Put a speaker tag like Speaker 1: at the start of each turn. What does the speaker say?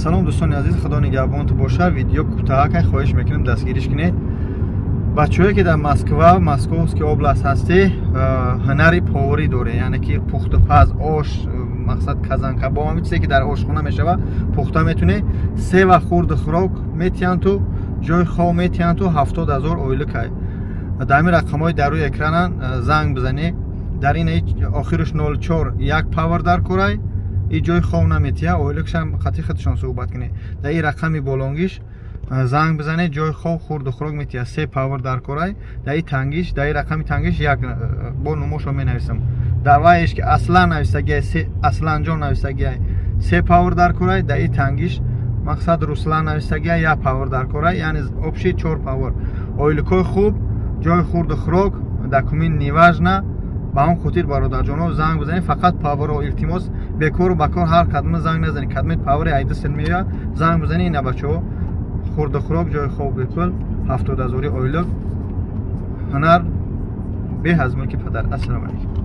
Speaker 1: салом дӯстони азиз, худо нигаҳбонтон бошад. Видео кӯтаҳак хоҳиш мекунем дастгириш кунед. бачаҳое ки дар Московский област ҳастӣ, ҳунари поварӣ доред, яъне ки пухтупаз, ош, мақсад казан кабоб, ҳамин чизе ки дар ошхона мешавад пухта метунед. 3 ва хурди хӯрок метиҳанд ту, ҷои хоб метиҳанд ту 70,000 ойлукай. дар ин рақамҳои дар рӯи экранан занг бизанед. дар ин охираш 04 як павар дар корай, ин ҷои хоб наметиҳа, ойлукшам хати хатшон суҳбат кунед. дар ин рақами болонгиш занг бизанед, ҷои хоб хурду хӯрок метиҳа, 3 павар дар корай. дар ин тангиш, дар ин рақами тангиш як бо нумошо менависам. дар ваеш ки аслан нависагиай, асланҷон нависагиай 3 павар дар корай. дар ин тангиш мақсад Руслан нависагиай 1 павар дар корай, яъне обши 4 павар. Ойлукои хуб, ҷои хурду хӯрок, документ неважна. ба он хотир бародарҷонов занг бизанед, фақат паваро илтимос, бекору бакор ҳар кадма занг назанед. Кадмет павари айдасен меояд, занг бизанед. ина бачаҳо хурду хӯрок, ҷои хоб бекул, 70,000 ойлук. ҳунар беҳ аз мулки падар. ассалому алайкум.